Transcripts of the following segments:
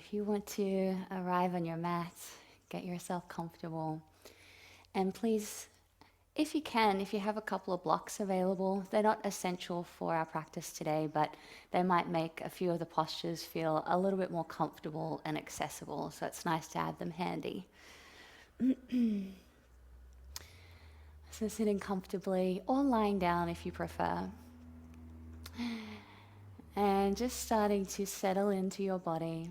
if you want to arrive on your mat, get yourself comfortable. And please, if you can, if you have a couple of blocks available, they're not essential for our practice today, but they might make a few of the postures feel a little bit more comfortable and accessible. So it's nice to have them handy. So sitting comfortably or lying down if you prefer. And just starting to settle into your body.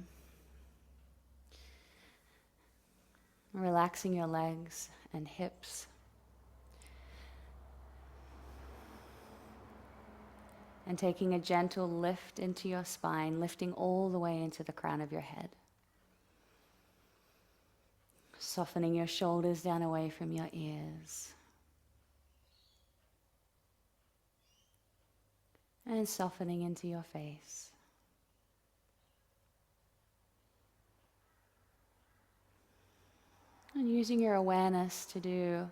Relaxing your legs and hips. And taking a gentle lift into your spine, lifting all the way into the crown of your head. Softening your shoulders down away from your ears. And softening into your face. And using your awareness to do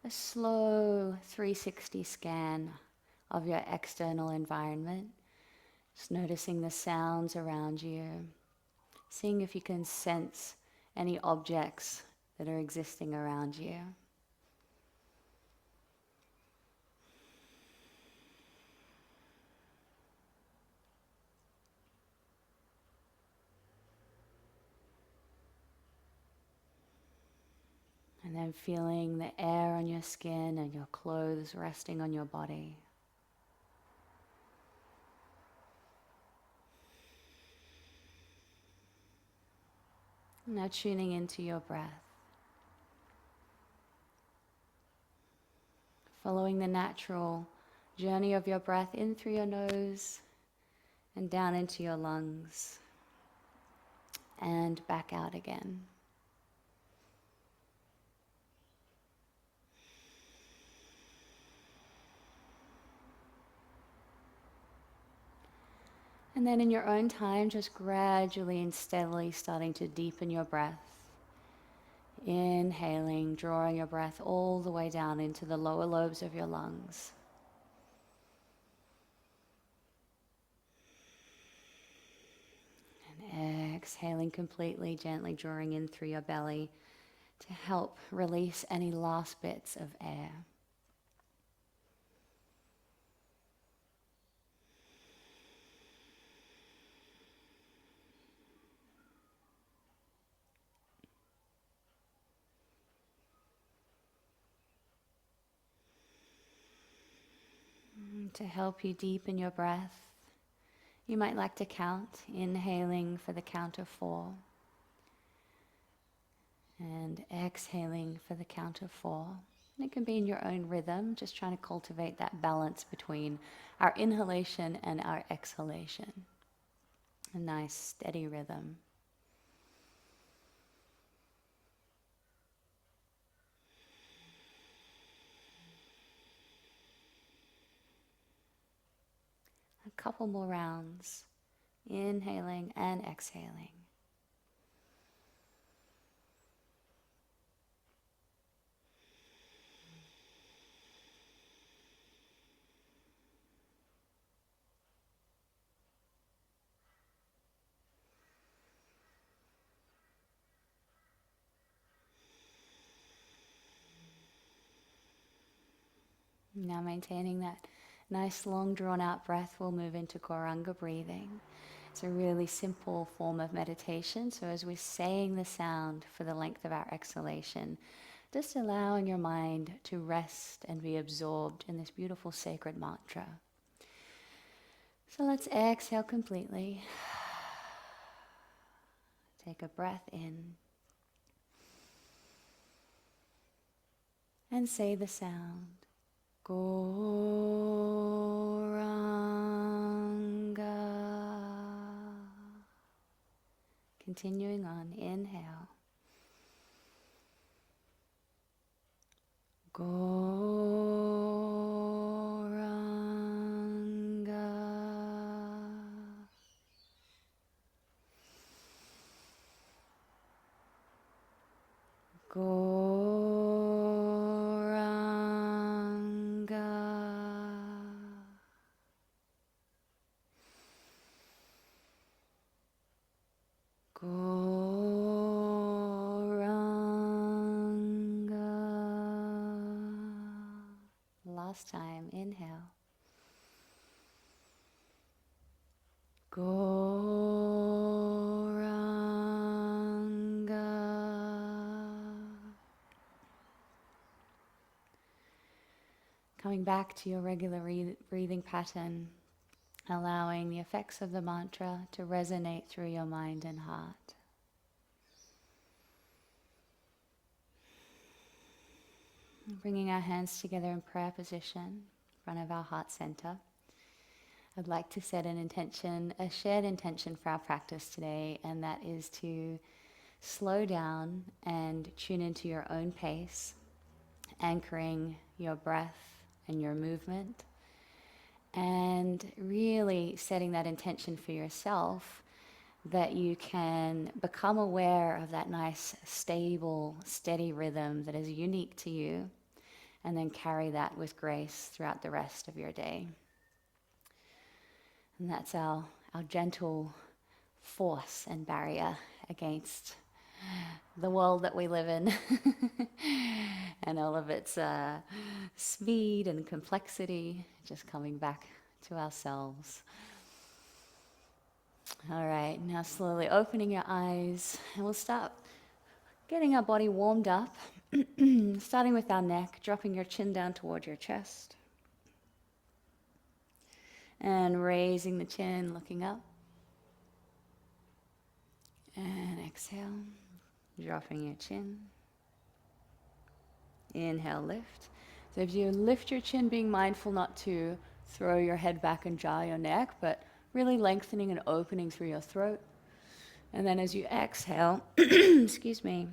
a slow 360 scan of your external environment. Just noticing the sounds around you. Seeing if you can sense any objects that are existing around you. And then feeling the air on your skin and your clothes resting on your body. Now tuning into your breath. Following the natural journey of your breath in through your nose and down into your lungs and back out again. And then in your own time, just gradually and steadily starting to deepen your breath. Inhaling, drawing your breath all the way down into the lower lobes of your lungs. And exhaling completely, gently drawing in through your belly to help release any last bits of air. To help you deepen your breath, you might like to count, inhaling for the count of 4 and exhaling for the count of 4. And it can be in your own rhythm, just trying to cultivate that balance between our inhalation and our exhalation. A nice steady rhythm. A couple more rounds, inhaling and exhaling. Now maintaining that nice long drawn out breath, we'll move into Gauranga breathing. It's a really simple form of meditation. So as we're saying the sound for the length of our exhalation, just allowing your mind to rest and be absorbed in this beautiful sacred mantra. So let's exhale completely. Take a breath in. And say the sound. Gauranga. Continuing on, inhale. Gauranga. Goranga. Last time, inhale. Goranga. Coming back to your regular breathing pattern, allowing the effects of the mantra to resonate through your mind and heart. Bringing our hands together in prayer position in front of our heart center. I'd like to set an intention, a shared intention for our practice today, and that is to slow down and tune into your own pace, anchoring your breath and your movement, and really setting that intention for yourself that you can become aware of that nice, stable, steady rhythm that is unique to you, and then carry that with grace throughout the rest of your day. And that's our gentle force and barrier against the world that we live in and all of its speed and complexity, just coming back to ourselves. All right, now slowly opening your eyes, and we'll start getting our body warmed up, starting with our neck, dropping your chin down toward your chest, and raising the chin, looking up, and exhale, dropping your chin. Inhale, lift. So if you lift your chin, being mindful not to throw your head back and jar your neck, but really lengthening and opening through your throat. And then as you exhale, excuse me,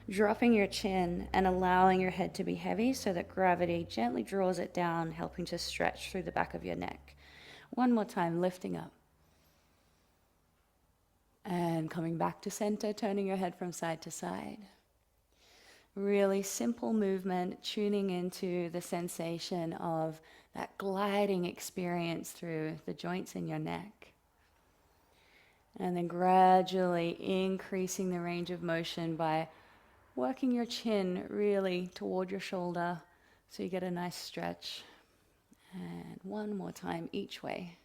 dropping your chin and allowing your head to be heavy so that gravity gently draws it down, helping to stretch through the back of your neck. One more time, lifting up. And coming back to center, turning your head from side to side. Really simple movement, tuning into the sensation of that gliding experience through the joints in your neck. And then gradually increasing the range of motion by working your chin really toward your shoulder so you get a nice stretch. And one more time each way.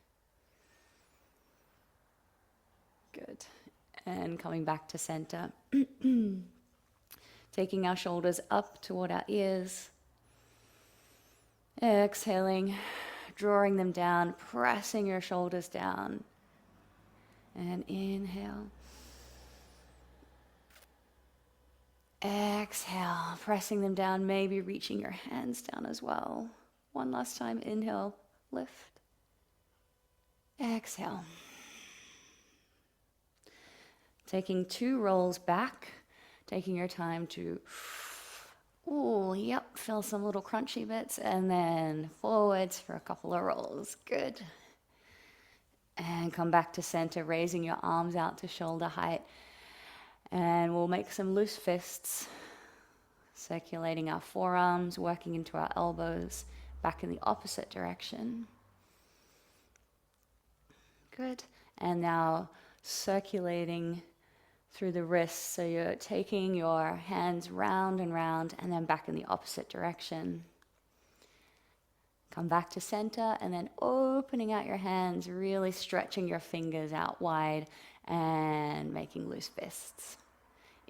Good. And coming back to center. Taking our shoulders up toward our ears. Exhaling, drawing them down, pressing your shoulders down. And inhale. Exhale, pressing them down, maybe reaching your hands down as well. One last time, inhale, lift. Exhale. Taking 2 rolls back, taking your time to, feel some little crunchy bits, and then forwards for a couple of rolls. Good. And come back to center, raising your arms out to shoulder height. And we'll make some loose fists, circulating our forearms, working into our elbows, back in the opposite direction. Good. And now circulating through the wrists, so you're taking your hands round and round, and then back in the opposite direction. Come back to center, and then opening out your hands, really stretching your fingers out wide, and making loose fists.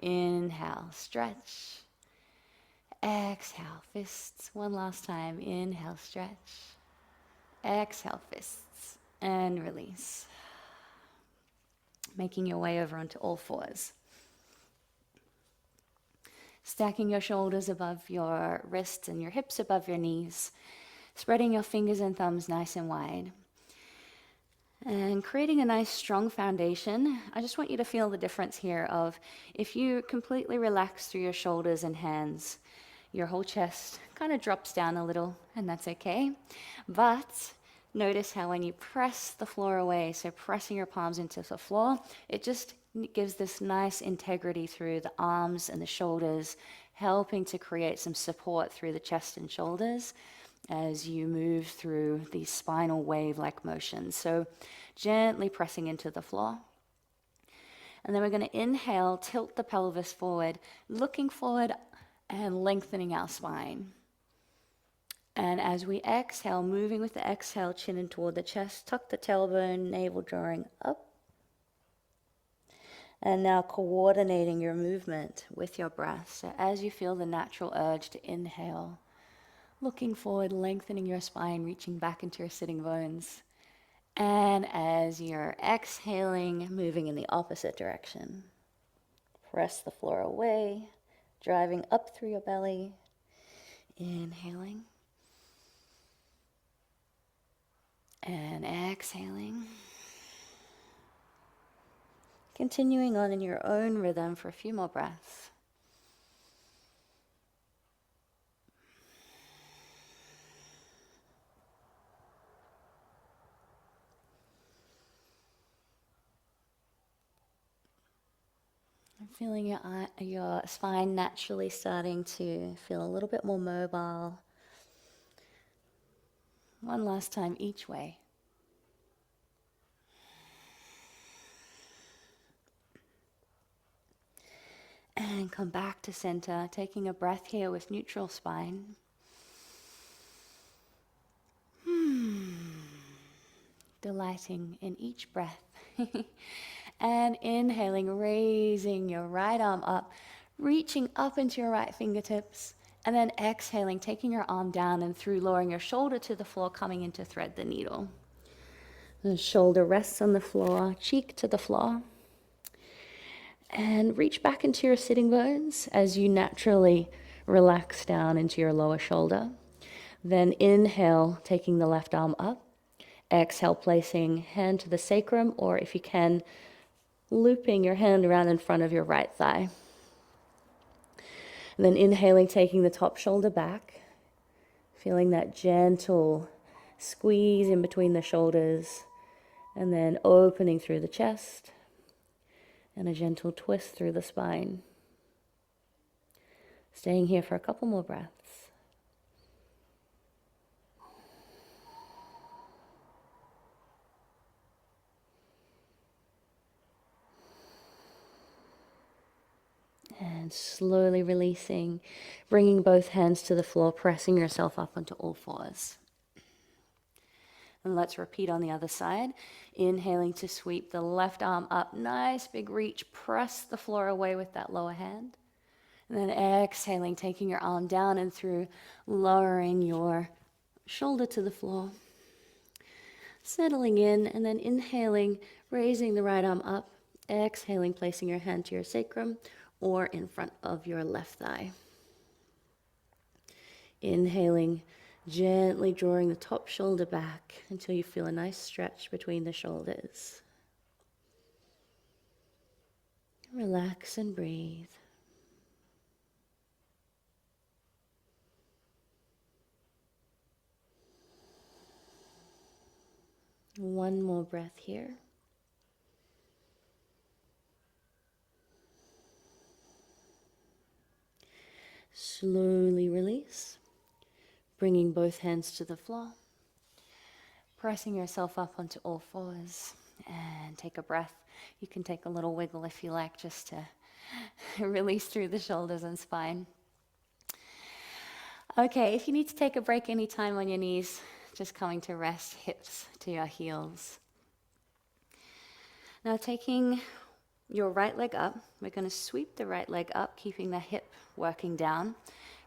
Inhale, stretch. Exhale, fists. One last time. Inhale, stretch. Exhale, fists. And release. Making your way over onto all fours. Stacking your shoulders above your wrists and your hips above your knees. Spreading your fingers and thumbs nice and wide. And creating a nice strong foundation. I just want you to feel the difference here of if you completely relax through your shoulders and hands, your whole chest kind of drops down a little, and that's okay. But notice how when you press the floor away, so pressing your palms into the floor, it just gives this nice integrity through the arms and the shoulders, helping to create some support through the chest and shoulders as you move through these spinal wave-like motions. So gently pressing into the floor. And then we're going to inhale, tilt the pelvis forward, looking forward and lengthening our spine. And as we exhale, moving with the exhale, chin in toward the chest, tuck the tailbone, navel drawing up. And now coordinating your movement with your breath. So as you feel the natural urge to inhale, looking forward, lengthening your spine, reaching back into your sitting bones. And as you're exhaling, moving in the opposite direction. Press the floor away, driving up through your belly. Inhaling. And exhaling. Continuing on in your own rhythm for a few more breaths. I'm feeling your spine naturally starting to feel a little bit more mobile. One last time each way. And come back to center, taking a breath here with neutral spine. Delighting in each breath. And inhaling, raising your right arm up, reaching up into your right fingertips. And then exhaling, taking your arm down and through, lowering your shoulder to the floor, coming in to thread the needle. The shoulder rests on the floor, cheek to the floor. And reach back into your sitting bones as you naturally relax down into your lower shoulder. Then inhale, taking the left arm up. Exhale, placing hand to the sacrum, or if you can, looping your hand around in front of your right thigh. And then inhaling, taking the top shoulder back, feeling that gentle squeeze in between the shoulders, and then opening through the chest, and a gentle twist through the spine. Staying here for a couple more breaths. And slowly releasing, bringing both hands to the floor, pressing yourself up onto all fours. And let's repeat on the other side. Inhaling to sweep the left arm up, nice big reach, press the floor away with that lower hand. And then exhaling, taking your arm down and through, lowering your shoulder to the floor. Settling in, and then inhaling, raising the right arm up, exhaling, placing your hand to your sacrum or in front of your left thigh. Inhaling, gently drawing the top shoulder back until you feel a nice stretch between the shoulders. Relax and breathe. One more breath here. Slowly release, bringing both hands to the floor, pressing yourself up onto all fours, and take a breath. You can take a little wiggle if you like, just to release through the shoulders and spine. Okay, if you need to take a break anytime on your knees, just coming to rest, hips to your heels. Now taking your right leg up, we're going to sweep the right leg up, keeping the hip working down.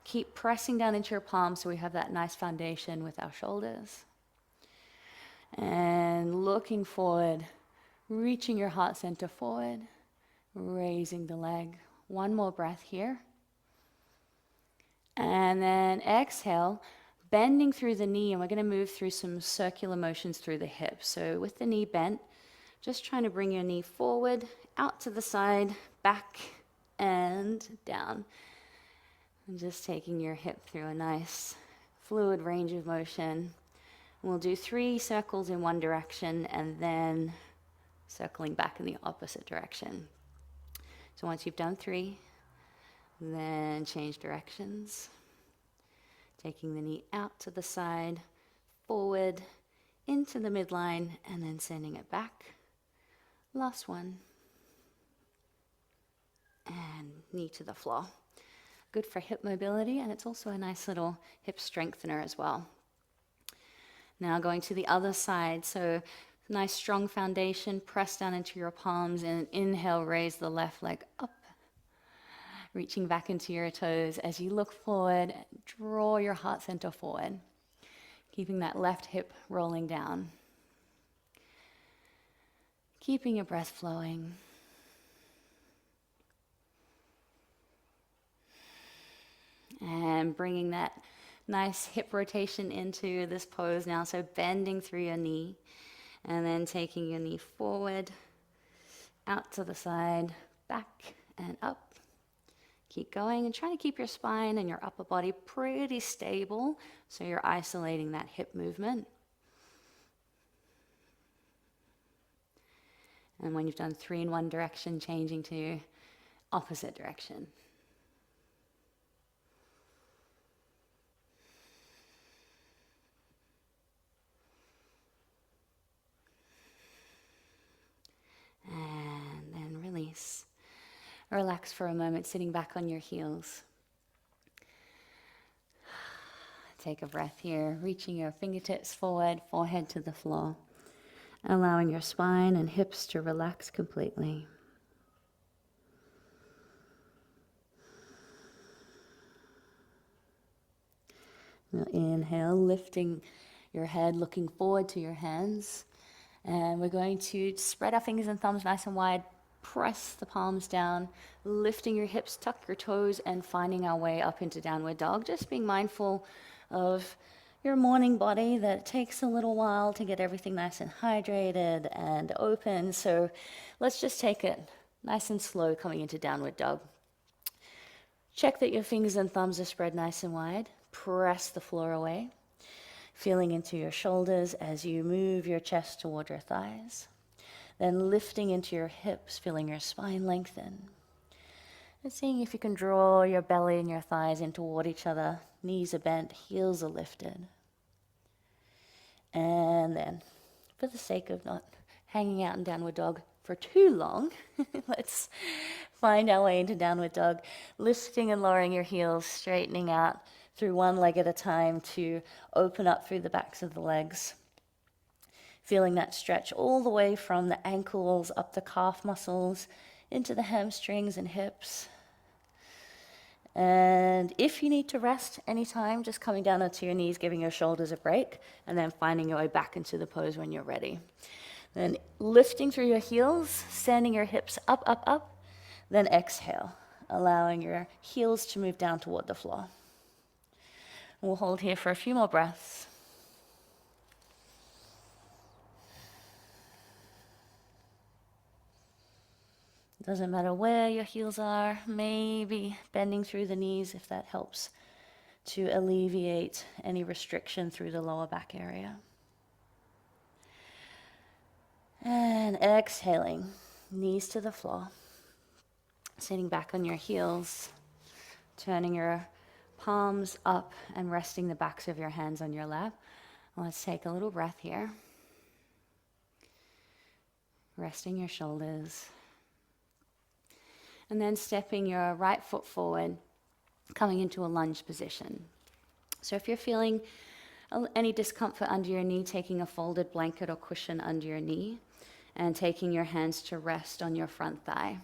Keep pressing down into your palms so we have that nice foundation with our shoulders. And looking forward, reaching your heart center forward, raising the leg. One more breath here. And then exhale, bending through the knee, and we're going to move through some circular motions through the hips. So with the knee bent, just trying to bring your knee forward, out to the side, back, and down. And just taking your hip through a nice fluid range of motion. We'll do 3 circles in one direction and then circling back in the opposite direction. So once you've done 3, then change directions. Taking the knee out to the side, forward, into the midline, and then sending it back. Last one. knee to the floor. Good for hip mobility, and it's also a nice little hip strengthener as well. Now going to the other side, so nice strong foundation, press down into your palms, and inhale, raise the left leg up, reaching back into your toes. As you look forward, draw your heart center forward, keeping that left hip rolling down. Keeping your breath flowing. And bringing that nice hip rotation into this pose now. So bending through your knee and then taking your knee forward, out to the side, back and up. Keep going and try to keep your spine and your upper body pretty stable so you're isolating that hip movement. And when you've done 3 in one direction, changing to opposite direction. And then release. Relax for a moment, sitting back on your heels. Take a breath here, reaching your fingertips forward, forehead to the floor, allowing your spine and hips to relax completely. Now inhale, lifting your head, looking forward to your hands. And we're going to spread our fingers and thumbs nice and wide, press the palms down, lifting your hips, tuck your toes, and finding our way up into downward dog. Just being mindful of your morning body, that it takes a little while to get everything nice and hydrated and open. So let's just take it nice and slow coming into downward dog. Check that your fingers and thumbs are spread nice and wide. Press the floor away. Feeling into your shoulders as you move your chest toward your thighs. Then lifting into your hips, feeling your spine lengthen. And seeing if you can draw your belly and your thighs in toward each other. Knees are bent, heels are lifted. And then, for the sake of not hanging out in downward dog for too long, let's find our way into downward dog. Lifting and lowering your heels, straightening out through one leg at a time to open up through the backs of the legs. Feeling that stretch all the way from the ankles up the calf muscles into the hamstrings and hips. And if you need to rest anytime, just coming down onto your knees, giving your shoulders a break, and then finding your way back into the pose when you're ready. Then lifting through your heels, sending your hips up, up, up. Then exhale, allowing your heels to move down toward the floor. We'll hold here for a few more breaths. It doesn't matter where your heels are, maybe bending through the knees if that helps to alleviate any restriction through the lower back area. And exhaling, knees to the floor, sitting back on your heels, turning your palms up and resting the backs of your hands on your lap. Let's take a little breath here. Resting your shoulders. And then stepping your right foot forward, coming into a lunge position. So if you're feeling any discomfort under your knee, taking a folded blanket or cushion under your knee and taking your hands to rest on your front thigh.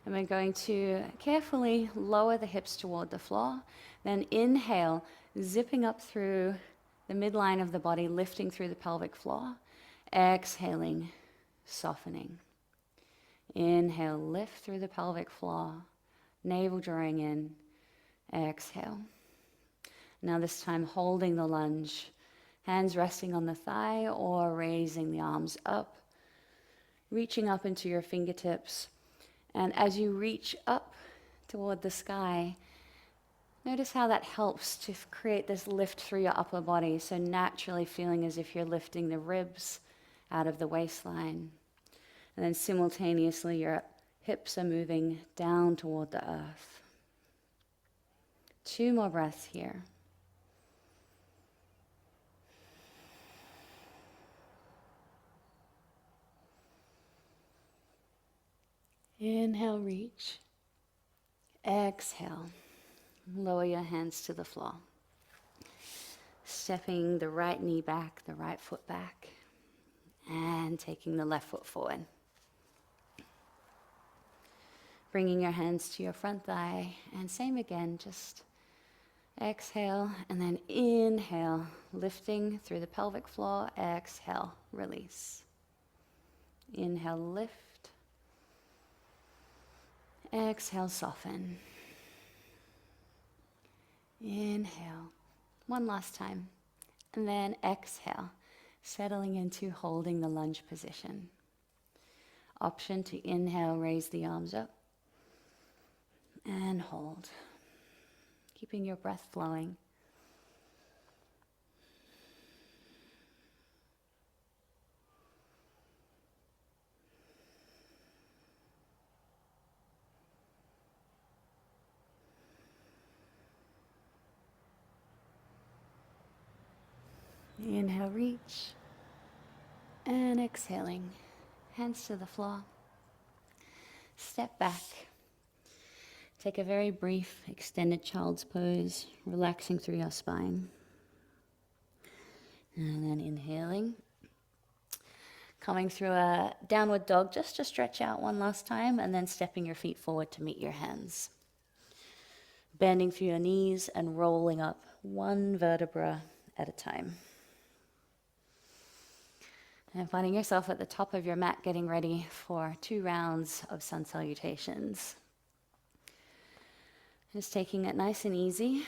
And we're going to carefully lower the hips toward the floor. Then inhale, zipping up through the midline of the body, lifting through the pelvic floor. Exhaling, softening. Inhale, lift through the pelvic floor. Navel drawing in. Exhale. Now this time holding the lunge. Hands resting on the thigh or raising the arms up. Reaching up into your fingertips. And as you reach up toward the sky, notice how that helps to create this lift through your upper body. So naturally feeling as if you're lifting the ribs out of the waistline. And then simultaneously your hips are moving down toward the earth. 2 more breaths here. Inhale, reach. Exhale. Lower your hands to the floor. Stepping the right knee back, the right foot back, and taking the left foot forward. Bringing your hands to your front thigh, and same again, just exhale, and then inhale, lifting through the pelvic floor. Exhale, release. Inhale, lift. Exhale, soften. Inhale. One last time. And then exhale, settling into holding the lunge position. Option to inhale, raise the arms up. And hold. Keeping your breath flowing. Inhale, reach. And exhaling, hands to the floor. Step back. Take a very brief extended child's pose, relaxing through your spine. And then inhaling. Coming through a downward dog just to stretch out one last time, and then stepping your feet forward to meet your hands. Bending through your knees and rolling up one vertebra at a time. And finding yourself at the top of your mat getting ready for 2 rounds of sun salutations. Just taking it nice and easy.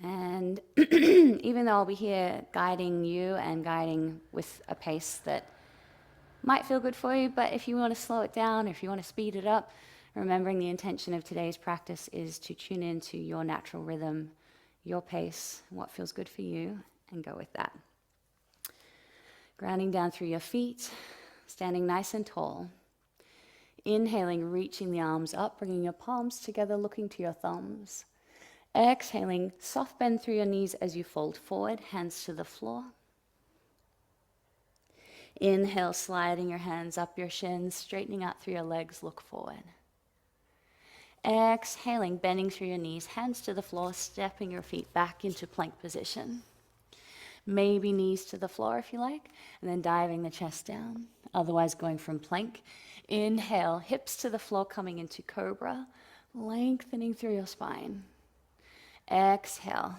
And even though I'll be here guiding you and guiding with a pace that might feel good for you, but if you want to slow it down, if you want to speed it up, remembering the intention of today's practice is to tune into your natural rhythm, your pace, what feels good for you, and go with that. Grounding down through your feet, standing nice and tall. Inhaling, reaching the arms up, bringing your palms together, looking to your thumbs. Exhaling, soft bend through your knees as you fold forward, hands to the floor. Inhale, sliding your hands up your shins, straightening out through your legs, look forward. Exhaling, bending through your knees, hands to the floor, stepping your feet back into plank position. Maybe knees to the floor if you like, and then diving the chest down. Otherwise going from plank. Inhale, hips to the floor, coming into cobra, lengthening through your spine. Exhale,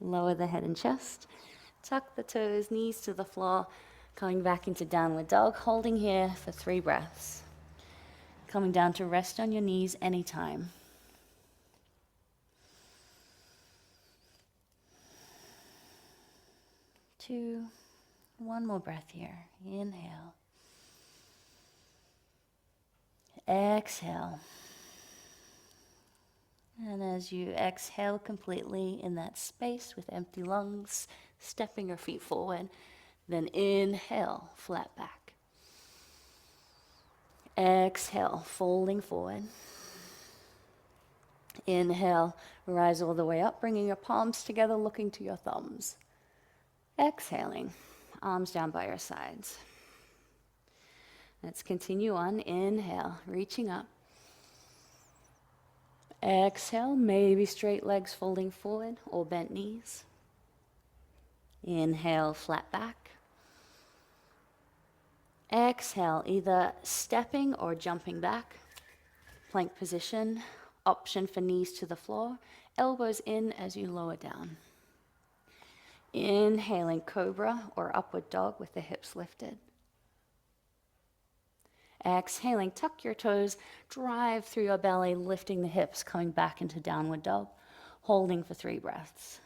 lower the head and chest. Tuck the toes, knees to the floor, coming back into downward dog, holding here for 3 breaths. Coming down to rest on your knees anytime. 2, 1 more breath here. Inhale. Exhale. And as you exhale completely in that space with empty lungs, stepping your feet forward, then inhale, flat back. Exhale, folding forward. Inhale, rise all the way up, bringing your palms together, looking to your thumbs. Exhaling, arms down by your sides. Let's continue on. Inhale, reaching up. Exhale, maybe straight legs folding forward or bent knees. Inhale, flat back. Exhale, either stepping or jumping back. Plank position, option for knees to the floor, elbows in as you lower down. Inhaling cobra or upward dog with the hips lifted. Exhaling, tuck your toes, drive through your belly, lifting the hips, coming back into downward dog, holding for 3 breaths.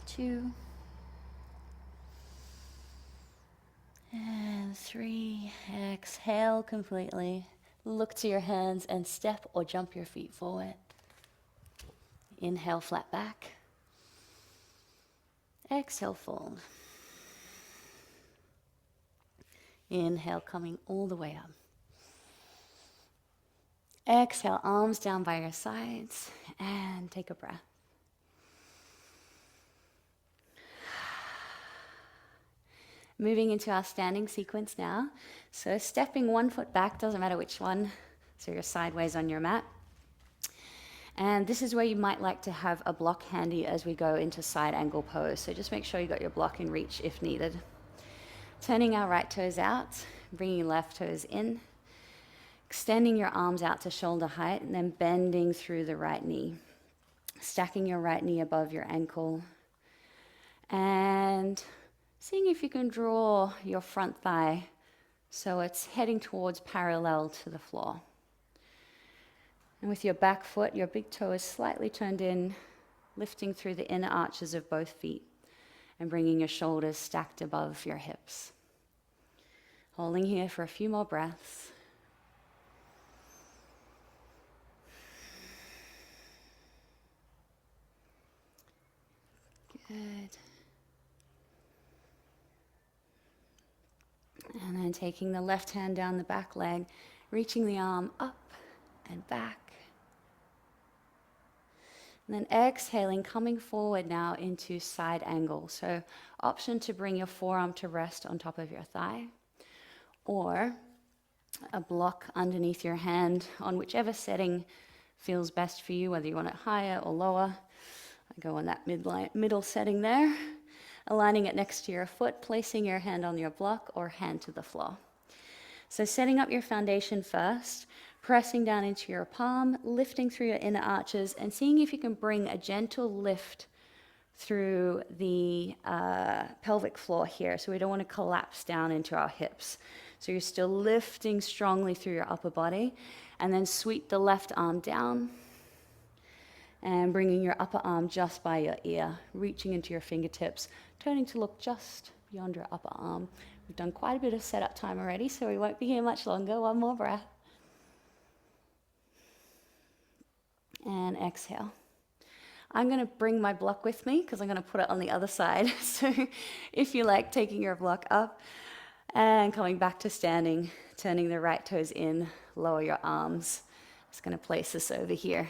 Two. And 3. Exhale completely. Look to your hands and step or jump your feet forward. Inhale, flat back. Exhale, fold. Inhale, coming all the way up. Exhale, arms down by your sides. And take a breath. Moving into our standing sequence now. So stepping 1 foot back, doesn't matter which one. So you're sideways on your mat. And this is where you might like to have a block handy as we go into side angle pose. So just make sure you got your block in reach if needed. Turning our right toes out, bringing left toes in, extending your arms out to shoulder height, and then bending through the right knee. Stacking your right knee above your ankle. And seeing if you can draw your front thigh so it's heading towards parallel to the floor. And with your back foot, your big toe is slightly turned in, lifting through the inner arches of both feet and bringing your shoulders stacked above your hips. Holding here for a few more breaths. Good. And then taking the left hand down the back leg, reaching the arm up and back. And then exhaling, coming forward now into side angle. So option to bring your forearm to rest on top of your thigh, or a block underneath your hand on whichever setting feels best for you, whether you want it higher or lower. I go on that middle setting there. Aligning it next to your foot, placing your hand on your block or hand to the floor. So setting up your foundation first, pressing down into your palm, lifting through your inner arches, and seeing if you can bring a gentle lift through the pelvic floor here. So we don't want to collapse down into our hips. So you're still lifting strongly through your upper body, and then sweep the left arm down, and bringing your upper arm just by your ear, reaching into your fingertips, turning to look just beyond your upper arm. We've done quite a bit of setup time already, so we won't be here much longer. One more breath. And exhale. I'm going to bring my block with me because I'm going to put it on the other side. So if you like, taking your block up and coming back to standing, turning the right toes in, lower your arms. Just going to place this over here.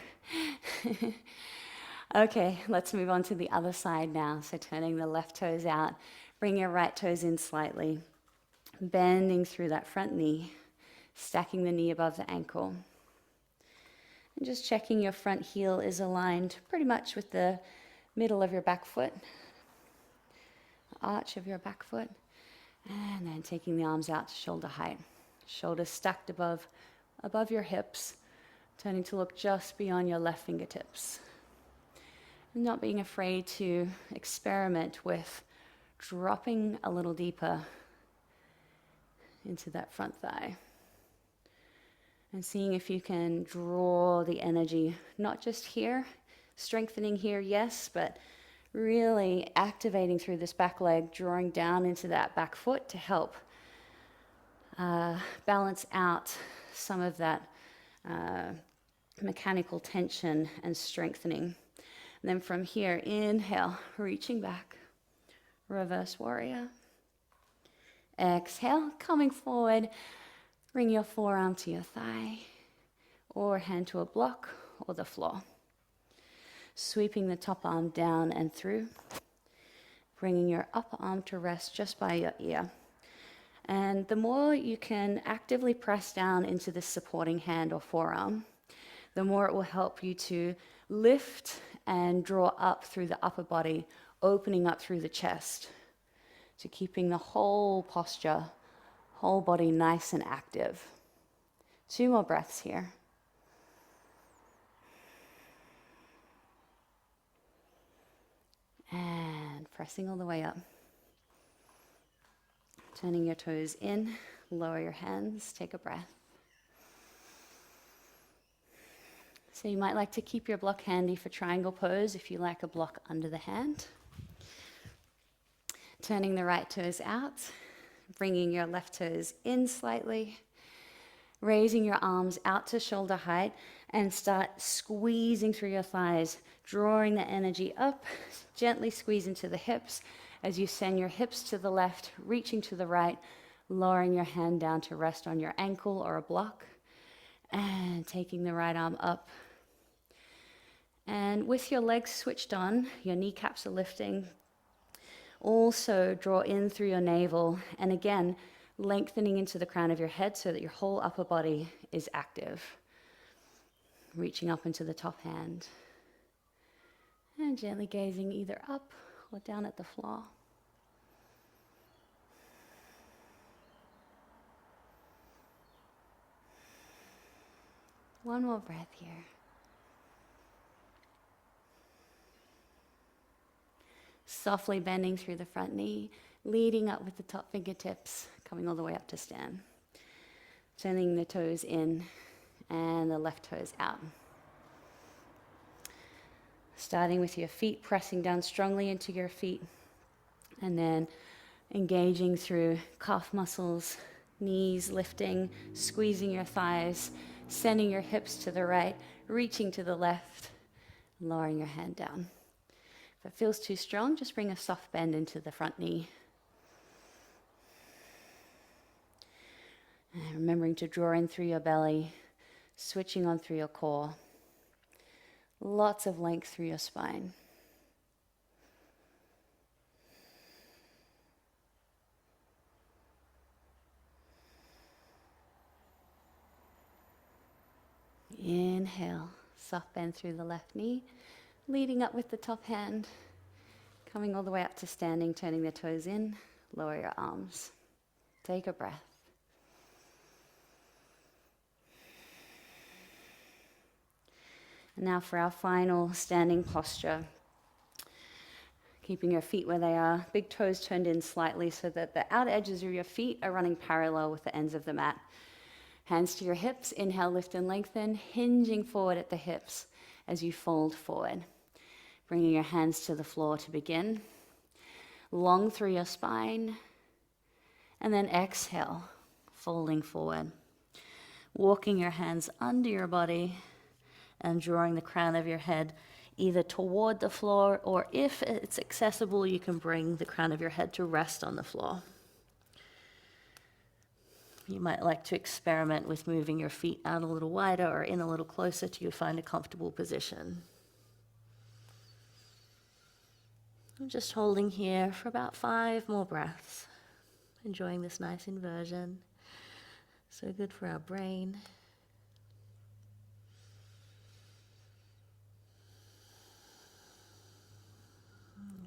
Okay, let's move on to the other side now. So turning the left toes out, bring your right toes in slightly, bending through that front knee, stacking the knee above the ankle. And just checking your front heel is aligned pretty much with the middle of your back foot, the arch of your back foot. And then taking the arms out to shoulder height, shoulders stacked above your hips, turning to look just beyond your left fingertips. And not being afraid to experiment with dropping a little deeper into that front thigh. And seeing if you can draw the energy, not just here, strengthening here, yes, but really activating through this back leg, drawing down into that back foot to help balance out some of that mechanical tension and strengthening. And then from here, inhale, reaching back, reverse warrior. Exhale, coming forward, bring your forearm to your thigh, or hand to a block or the floor. Sweeping the top arm down and through, bringing your upper arm to rest just by your ear. And the more you can actively press down into this supporting hand or forearm, the more it will help you to lift and draw up through the upper body, opening up through the chest, to keeping the whole posture, whole body nice and active. 2 more breaths here. And pressing all the way up. Turning your toes in, lower your hands, take a breath. So you might like to keep your block handy for triangle pose if you like a block under the hand. Turning the right toes out, bringing your left toes in slightly, raising your arms out to shoulder height, and start squeezing through your thighs, drawing the energy up, gently squeeze into the hips as you send your hips to the left, reaching to the right, lowering your hand down to rest on your ankle or a block, and taking the right arm up And with your legs switched on, your kneecaps are lifting. Also draw in through your navel, and again, lengthening into the crown of your head so that your whole upper body is active. Reaching up into the top hand. And gently gazing either up or down at the floor. One more breath here. Softly bending through the front knee, leading up with the top fingertips, coming all the way up to stand. Turning the toes in and the left toes out. Starting with your feet, pressing down strongly into your feet, and then engaging through calf muscles, knees lifting, squeezing your thighs, sending your hips to the right, reaching to the left, lowering your hand down. If it feels too strong, just bring a soft bend into the front knee. And remembering to draw in through your belly, switching on through your core. Lots of length through your spine. Inhale, soft bend through the left knee, leading up with the top hand, coming all the way up to standing, turning the toes in, lower your arms. Take a breath. And now for our final standing posture. Keeping your feet where they are, big toes turned in slightly so that the outer edges of your feet are running parallel with the ends of the mat. Hands to your hips, inhale, lift and lengthen, hinging forward at the hips as you fold forward. Bringing your hands to the floor to begin. Long through your spine, and then exhale, folding forward. Walking your hands under your body and drawing the crown of your head either toward the floor, or if it's accessible, you can bring the crown of your head to rest on the floor. You might like to experiment with moving your feet out a little wider or in a little closer till you find a comfortable position. I'm just holding here for about 5 more breaths. Enjoying this nice inversion. So good for our brain.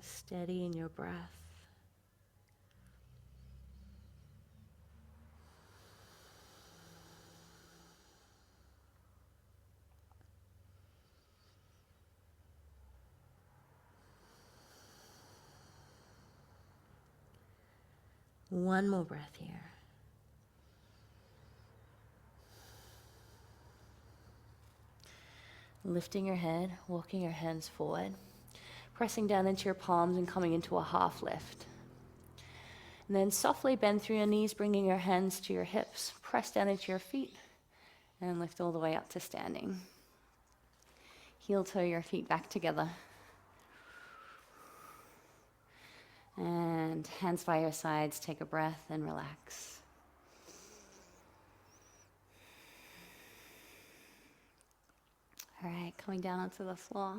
Steady in your breath. One more breath here. Lifting your head, walking your hands forward, pressing down into your palms and coming into a half lift. And then softly bend through your knees, bringing your hands to your hips, press down into your feet, and lift all the way up to standing. Heel toe your feet back together. And hands by your sides, take a breath and relax. All right, coming down onto the floor.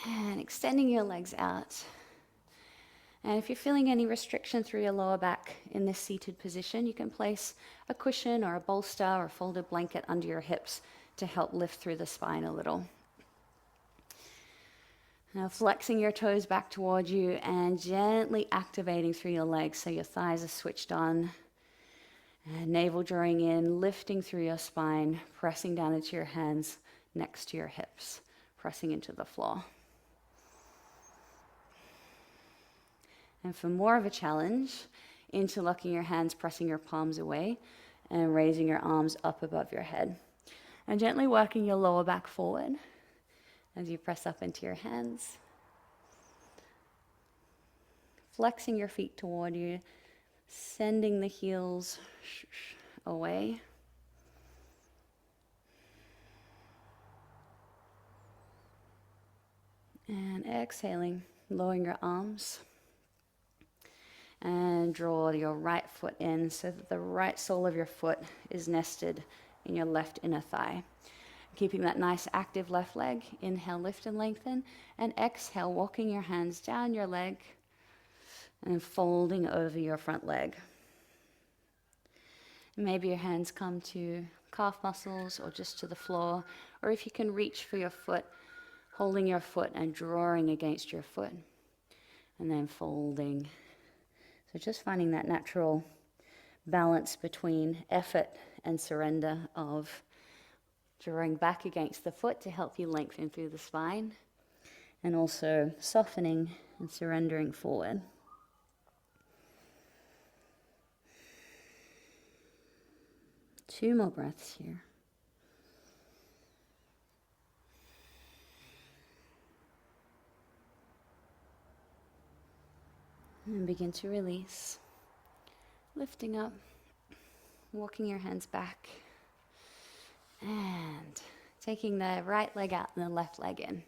And extending your legs out. And if you're feeling any restriction through your lower back in this seated position, you can place a cushion or a bolster or a folded blanket under your hips to help lift through the spine a little. Now flexing your toes back toward you and gently activating through your legs so your thighs are switched on. And navel drawing in, lifting through your spine, pressing down into your hands next to your hips, pressing into the floor. And for more of a challenge, interlocking your hands, pressing your palms away, and raising your arms up above your head. And gently working your lower back forward as you press up into your hands. Flexing your feet toward you, sending the heels away. And exhaling, lowering your arms. And draw your right foot in so that the right sole of your foot is nested in your left inner thigh. Keeping that nice active left leg. Inhale, lift and lengthen. And exhale, walking your hands down your leg and folding over your front leg. Maybe your hands come to calf muscles or just to the floor, or if you can reach for your foot, holding your foot and drawing against your foot, and then folding. So just finding that natural balance between effort and surrender of drawing back against the foot to help you lengthen through the spine, and also softening and surrendering forward. Two more breaths here. And begin to release. Lifting up, walking your hands back, and taking the right leg out and the left leg in.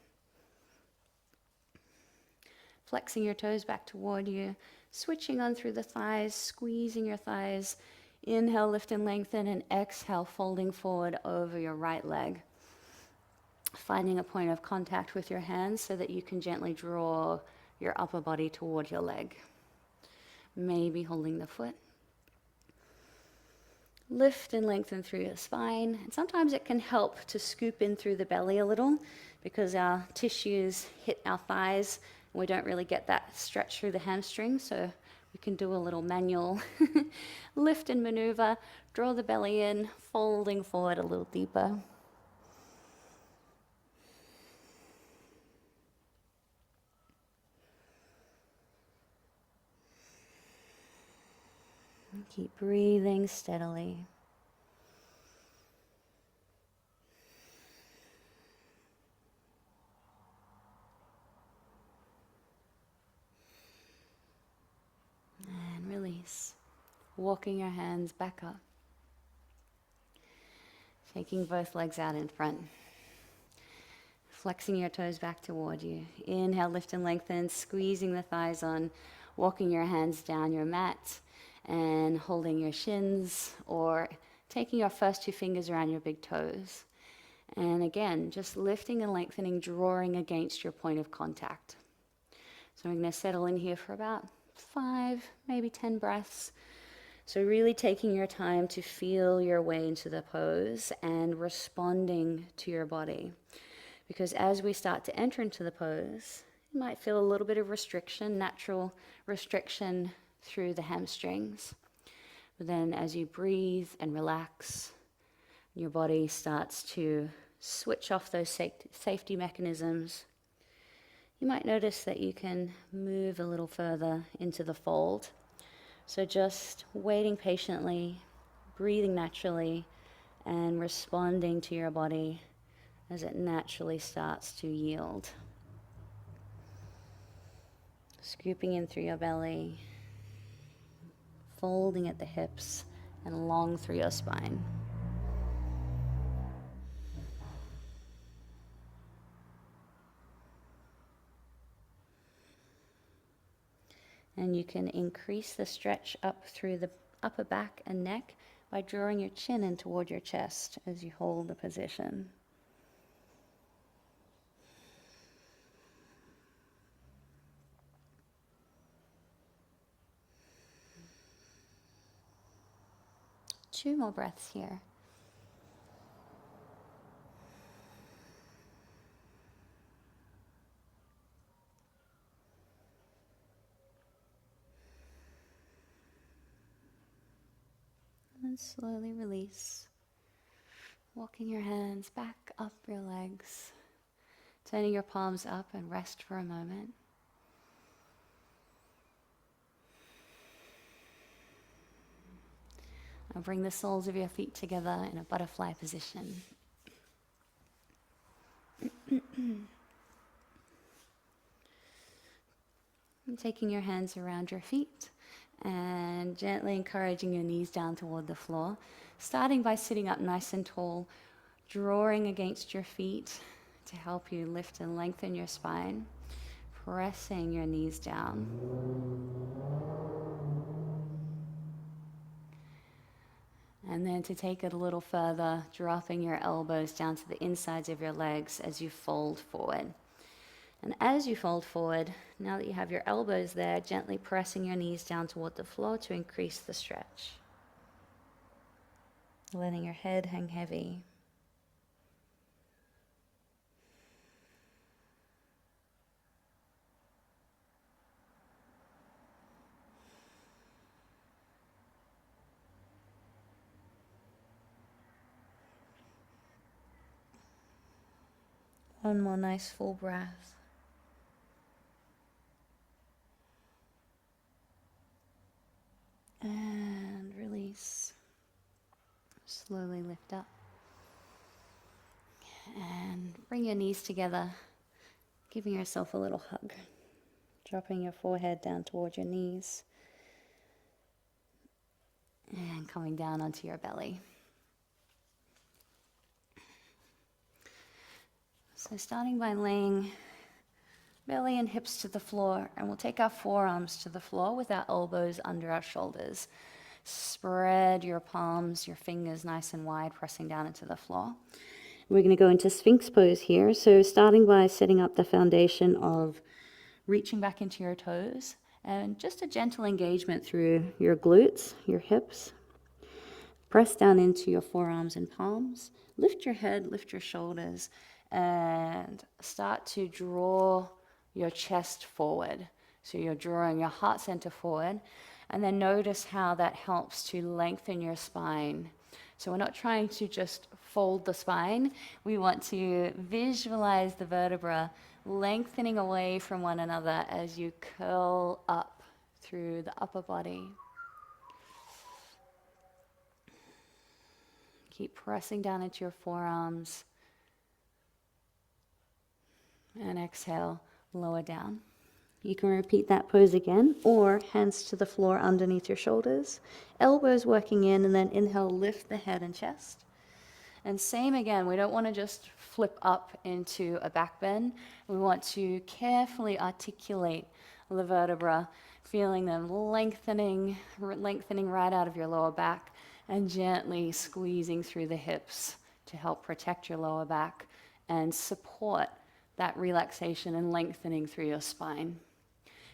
Flexing your toes back toward you, switching on through the thighs, squeezing your thighs. Inhale, lift and lengthen, and exhale, folding forward over your right leg. Finding a point of contact with your hands so that you can gently draw your upper body toward your leg. Maybe holding the foot. Lift and lengthen through your spine. And sometimes it can help to scoop in through the belly a little because our tissues hit our thighs and we don't really get that stretch through the hamstrings. So we can do a little manual lift and maneuver, draw the belly in, folding forward a little deeper. And keep breathing steadily. And release. Walking your hands back up. Taking both legs out in front. Flexing your toes back toward you. Inhale, lift and lengthen, squeezing the thighs on, walking your hands down your mat and holding your shins or taking your first two fingers around your big toes. And again, just lifting and lengthening, drawing against your point of contact. So I'm going to settle in here for about 5, maybe 10 breaths. So really taking your time to feel your way into the pose and responding to your body. Because as we start to enter into the pose, you might feel a little bit of restriction, natural restriction through the hamstrings. But then as you breathe and relax, your body starts to switch off those safety mechanisms. You might notice that you can move a little further into the fold. So just waiting patiently, breathing naturally, and responding to your body as it naturally starts to yield. Scooping in through your belly, folding at the hips, and long through your spine. And you can increase the stretch up through the upper back and neck by drawing your chin in toward your chest as you hold the position. Two more breaths here. And slowly release. Walking your hands back up your legs. Turning your palms up and rest for a moment. Now bring the soles of your feet together in a butterfly position. And taking your hands around your feet and gently encouraging your knees down toward the floor. Starting by sitting up nice and tall, drawing against your feet to help you lift and lengthen your spine. Pressing your knees down. And then to take it a little further, dropping your elbows down to the insides of your legs as you fold forward. And as you fold forward, now that you have your elbows there, gently pressing your knees down toward the floor to increase the stretch. Letting your head hang heavy. One more nice full breath. And release. Slowly lift up. And bring your knees together, giving yourself a little hug. Dropping your forehead down towards your knees. And coming down onto your belly. So starting by laying belly and hips to the floor, and we'll take our forearms to the floor with our elbows under our shoulders. Spread your palms, your fingers nice and wide, pressing down into the floor. We're going to go into Sphinx pose here. So starting by setting up the foundation of reaching back into your toes, and just a gentle engagement through your glutes, your hips. Press down into your forearms and palms. Lift your head, lift your shoulders, and start to draw your chest forward. So you're drawing your heart center forward, and then notice how that helps to lengthen your spine. So we're not trying to just fold the spine. We want to visualize the vertebra lengthening away from one another as you curl up through the upper body. Keep pressing down into your forearms. And exhale, lower down. You can repeat that pose again, or hands to the floor underneath your shoulders, elbows working in, and then inhale, lift the head and chest. And same again, we don't want to just flip up into a back bend. We want to carefully articulate the vertebra, feeling them lengthening right out of your lower back, and gently squeezing through the hips to help protect your lower back and support that relaxation and lengthening through your spine.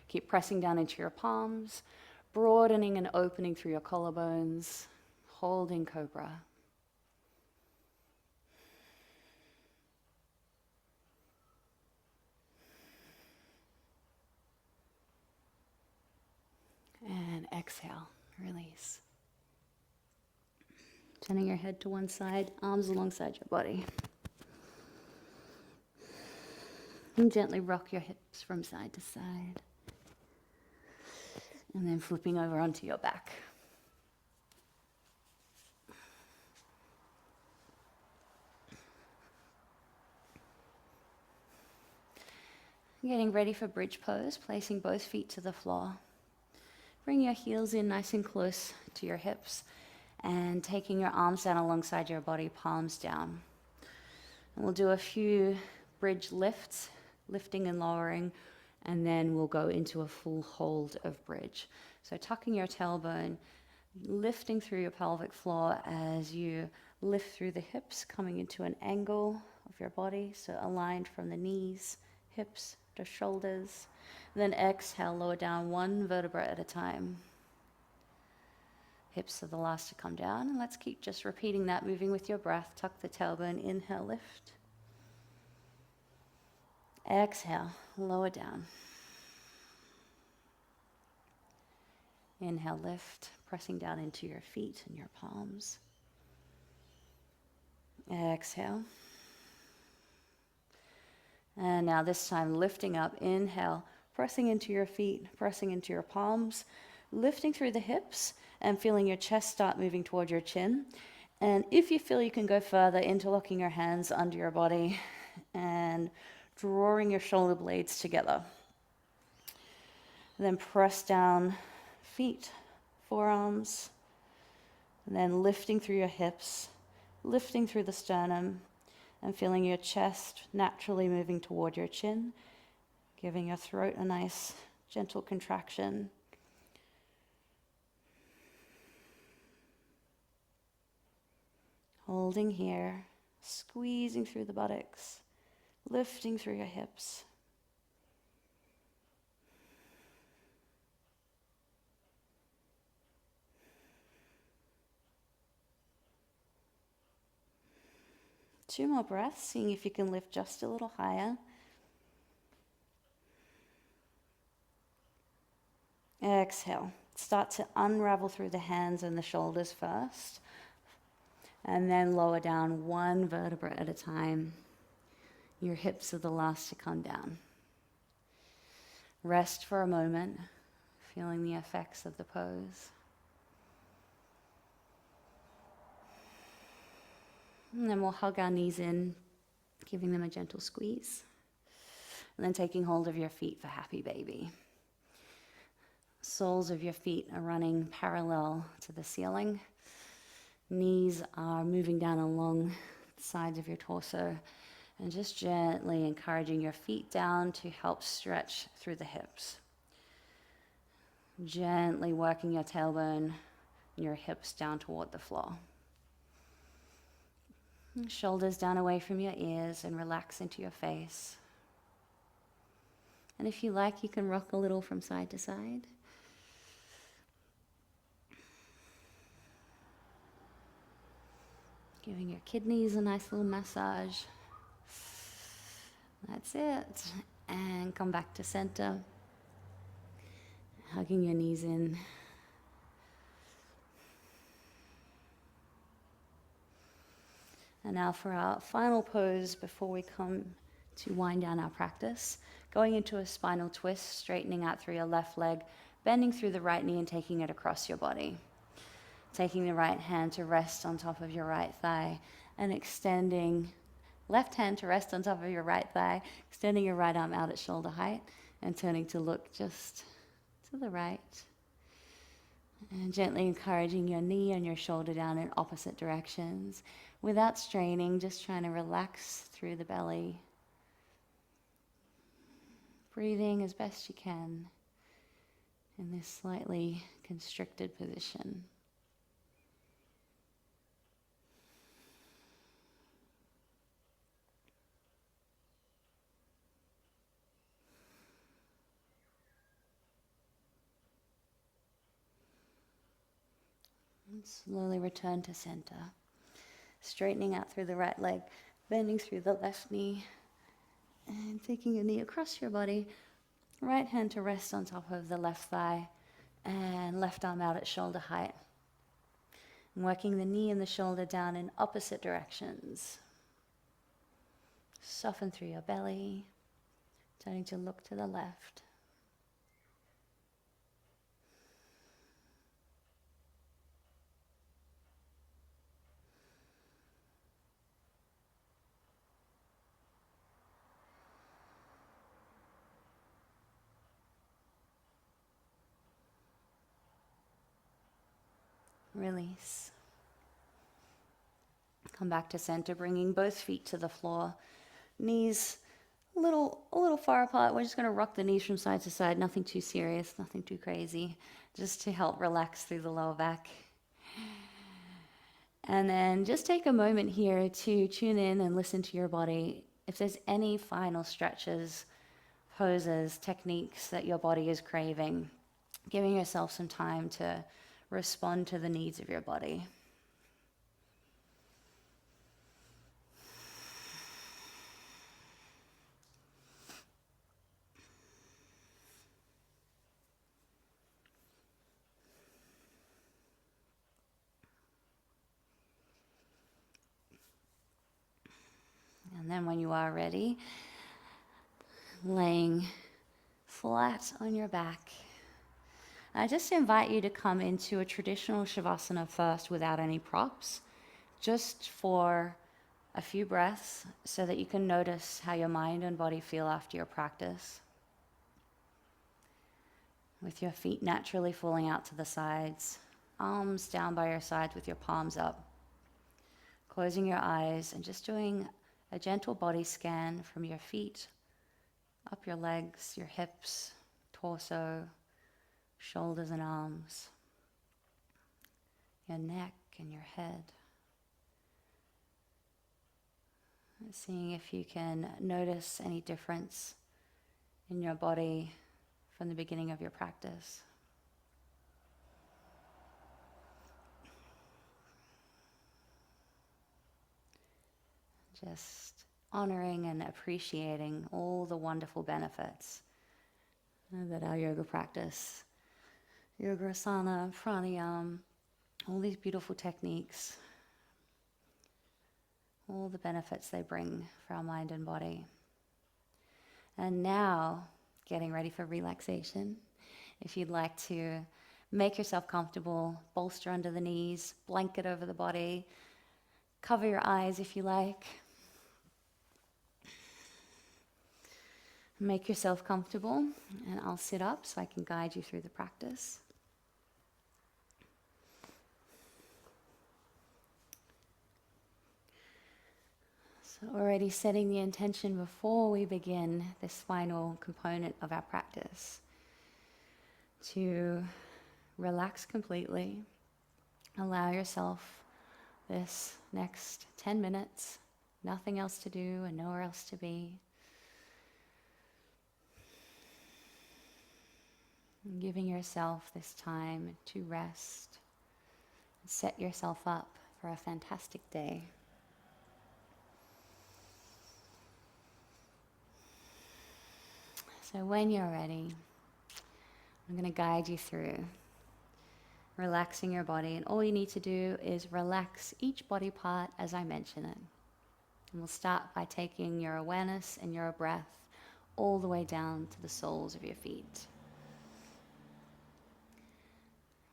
Keep pressing down into your palms, broadening and opening through your collarbones, holding cobra. And exhale, release. Turning your head to one side, arms alongside your body. And gently rock your hips from side to side. And then flipping over onto your back. Getting ready for bridge pose, placing both feet to the floor. Bring your heels in nice and close to your hips and taking your arms down alongside your body, palms down. And we'll do a few bridge lifts, lifting and lowering, and then we'll go into a full hold of bridge. So tucking your tailbone, lifting through your pelvic floor as you lift through the hips, coming into an angle of your body, so aligned from the knees, hips to shoulders. Then exhale, lower down one vertebra at a time. Hips are the last to come down, and let's keep just repeating that, moving with your breath. Tuck the tailbone, inhale, lift. Exhale, lower down. Inhale, lift, pressing down into your feet and your palms. Exhale. And now this time lifting up, inhale, pressing into your feet, pressing into your palms, lifting through the hips and feeling your chest start moving toward your chin. And if you feel you can go further, interlocking your hands under your body and drawing your shoulder blades together. And then press down, feet, forearms, and then lifting through your hips, lifting through the sternum, and feeling your chest naturally moving toward your chin, giving your throat a nice gentle contraction. Holding here, squeezing through the buttocks, lifting through your hips. Two more breaths, seeing if you can lift just a little higher. Exhale. Start to unravel through the hands and the shoulders first, and then lower down one vertebra at a time. Your hips are the last to come down. Rest for a moment, feeling the effects of the pose. And then we'll hug our knees in, giving them a gentle squeeze. And then taking hold of your feet for happy baby. Soles of your feet are running parallel to the ceiling. Knees are moving down along the sides of your torso, and just gently encouraging your feet down to help stretch through the hips. Gently working your tailbone and your hips down toward the floor. Shoulders down away from your ears and relax into your face. And if you like, you can rock a little from side to side. Giving your kidneys a nice little massage. That's it. And come back to center. Hugging your knees in. And now for our final pose before we come to wind down our practice. Going into a spinal twist, straightening out through your left leg, bending through the right knee and taking it across your body. Taking the right hand to rest on top of your right thigh and extending left hand to rest on top of your right thigh, extending your right arm out at shoulder height and turning to look just to the right. And gently encouraging your knee and your shoulder down in opposite directions without straining, just trying to relax through the belly. Breathing as best you can in this slightly constricted position. And slowly return to center. Straightening out through the right leg, bending through the left knee, and taking your knee across your body. Right hand to rest on top of the left thigh, and left arm out at shoulder height. And working the knee and the shoulder down in opposite directions. Soften through your belly, turning to look to the left. Release. Come back to center, bringing both feet to the floor. Knees a little far apart. We're just going to rock the knees from side to side. Nothing too serious, nothing too crazy. Just to help relax through the lower back. And then just take a moment here to tune in and listen to your body. If there's any final stretches, poses, techniques that your body is craving, giving yourself some time to respond to the needs of your body. And then when you are ready, laying flat on your back, I just invite you to come into a traditional Shavasana first without any props, just for a few breaths so that you can notice how your mind and body feel after your practice. With your feet naturally falling out to the sides, arms down by your sides with your palms up. Closing your eyes and just doing a gentle body scan from your feet, up your legs, your hips, torso, shoulders and arms, your neck and your head. Seeing if you can notice any difference in your body from the beginning of your practice. Just honoring and appreciating all the wonderful benefits that our yoga practice, yogasana, pranayama, all these beautiful techniques, all the benefits they bring for our mind and body. And now, getting ready for relaxation. If you'd like to make yourself comfortable, bolster under the knees, blanket over the body, cover your eyes if you like. Make yourself comfortable, and I'll sit up so I can guide you through the practice. So already setting the intention before we begin this final component of our practice to relax completely. Allow yourself this next 10 minutes, nothing else to do and nowhere else to be. Giving yourself this time to rest, set yourself up for a fantastic day. So when you're ready, I'm going to guide you through relaxing your body, and all you need to do is relax each body part as I mention it. And we'll start by taking your awareness and your breath all the way down to the soles of your feet.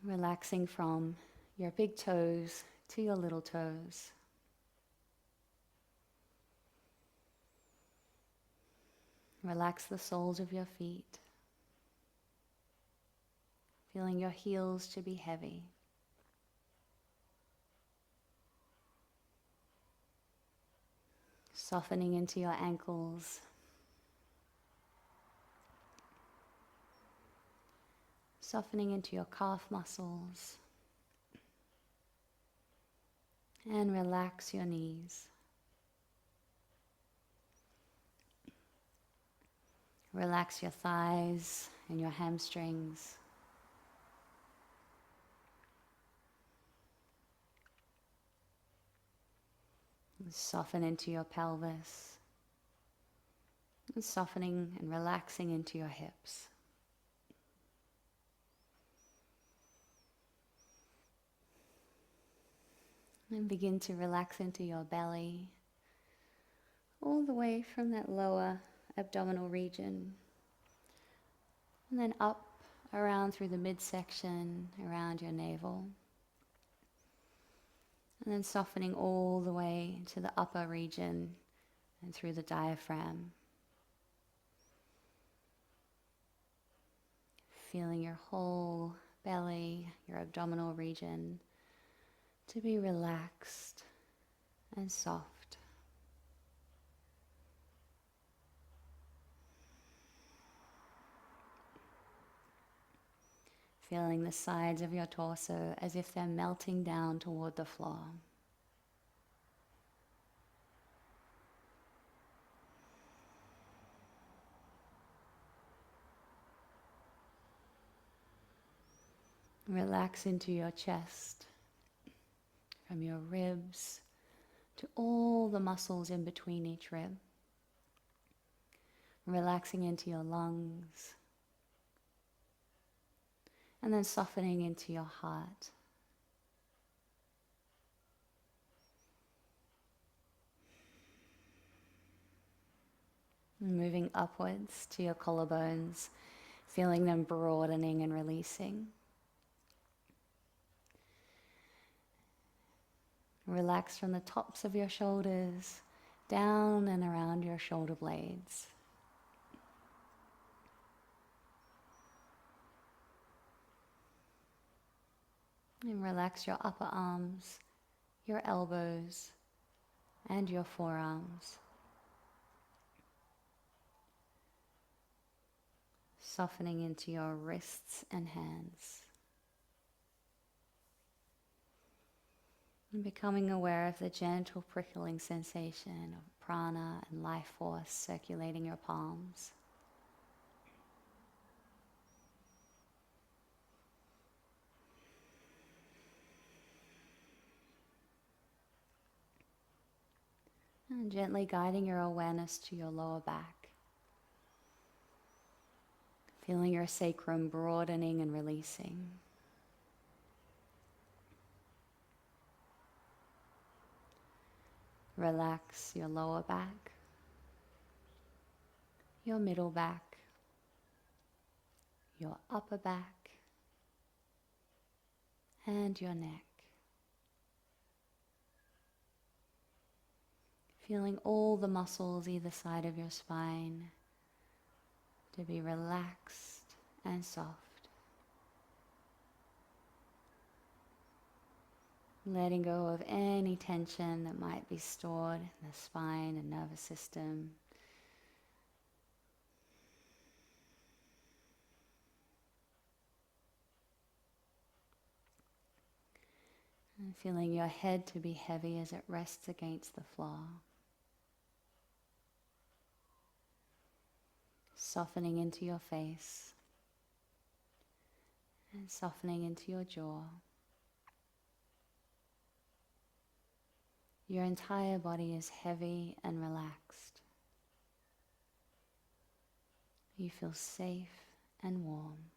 Relaxing from your big toes to your little toes. Relax the soles of your feet, feeling your heels to be heavy. Softening into your ankles. Softening into your calf muscles. And relax your knees. Relax your thighs and your hamstrings. Soften into your pelvis. And softening and relaxing into your hips. And begin to relax into your belly, all the way from that lower abdominal region, and then up around through the midsection, around your navel, and then softening all the way to the upper region and through the diaphragm. Feeling your whole belly, your abdominal region to be relaxed and soft. Feeling the sides of your torso as if they're melting down toward the floor. Relax into your chest, from your ribs to all the muscles in between each rib. Relaxing into your lungs, and then softening into your heart. Moving upwards to your collarbones, feeling them broadening and releasing. Relax from the tops of your shoulders, down and around your shoulder blades. And relax your upper arms, your elbows, and your forearms. Softening into your wrists and hands. And becoming aware of the gentle prickling sensation of prana and life force circulating your palms. And gently guiding your awareness to your lower back. Feeling your sacrum broadening and releasing. Relax your lower back, your middle back, your upper back, and your neck. Feeling all the muscles either side of your spine to be relaxed and soft. Letting go of any tension that might be stored in the spine and nervous system. And feeling your head to be heavy as it rests against the floor. Softening into your face and softening into your jaw. Your entire body is heavy and relaxed. You feel safe and warm.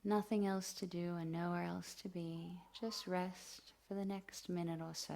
Nothing else to do and nowhere else to be. Just rest for the next minute or so.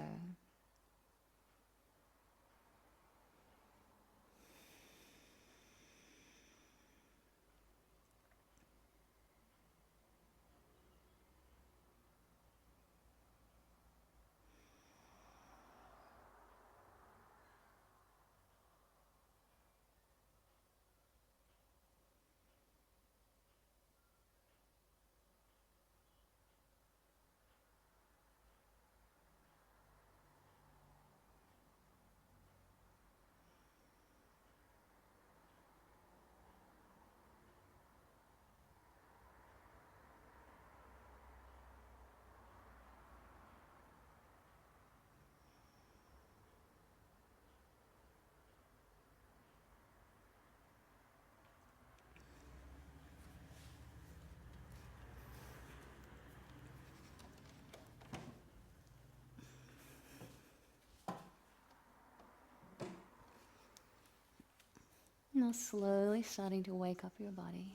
Now slowly starting to wake up your body.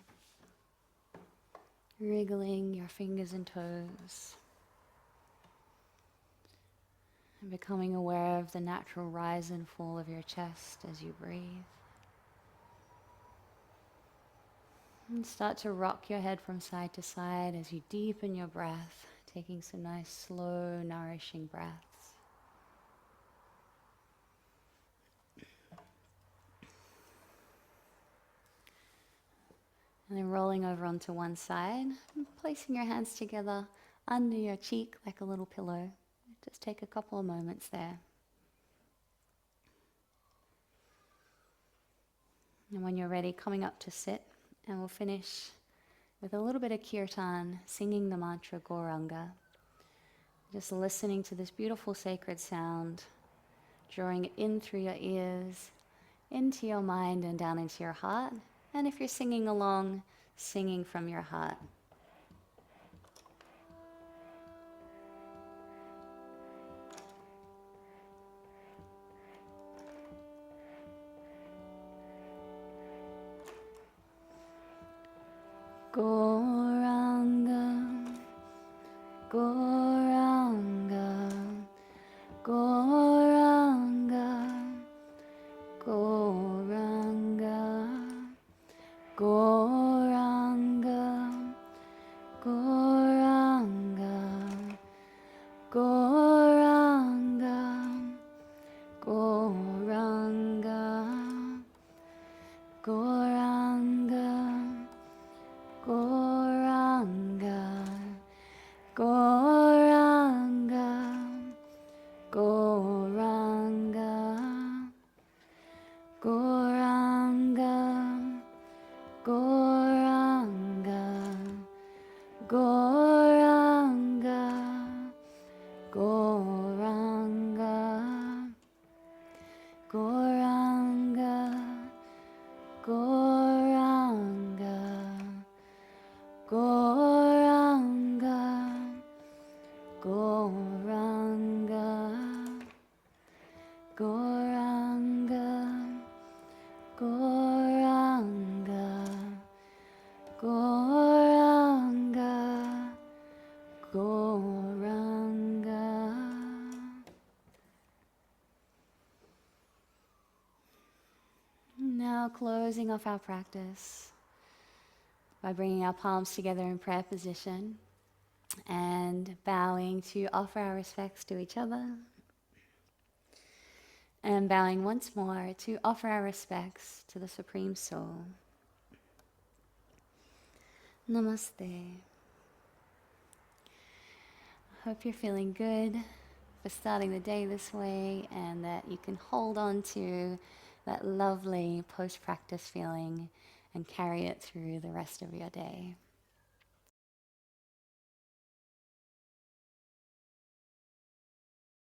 Wriggling your fingers and toes. And becoming aware of the natural rise and fall of your chest as you breathe. And start to rock your head from side to side as you deepen your breath, taking some nice, slow, nourishing breaths. And then rolling over onto one side, and placing your hands together under your cheek like a little pillow. Just take a couple of moments there. And when you're ready, coming up to sit, and we'll finish with a little bit of kirtan, singing the mantra Gauranga. Just listening to this beautiful sacred sound, drawing it in through your ears, into your mind and down into your heart. And if you're singing along, singing from your heart. Gauranga, Gauranga, Gauranga, Gauranga, Gauranga, Gauranga, Gauranga, Gauranga, Gauranga, Gauranga, Gauranga, Gauranga. now closing off our practice by bringing our palms together in prayer position and bowing to offer our respects to each other, and bowing once more to offer our respects to the Supreme Soul. Namaste. Hope you're feeling good for starting the day this way, and that you can hold on to that lovely post-practice feeling and carry it through the rest of your day.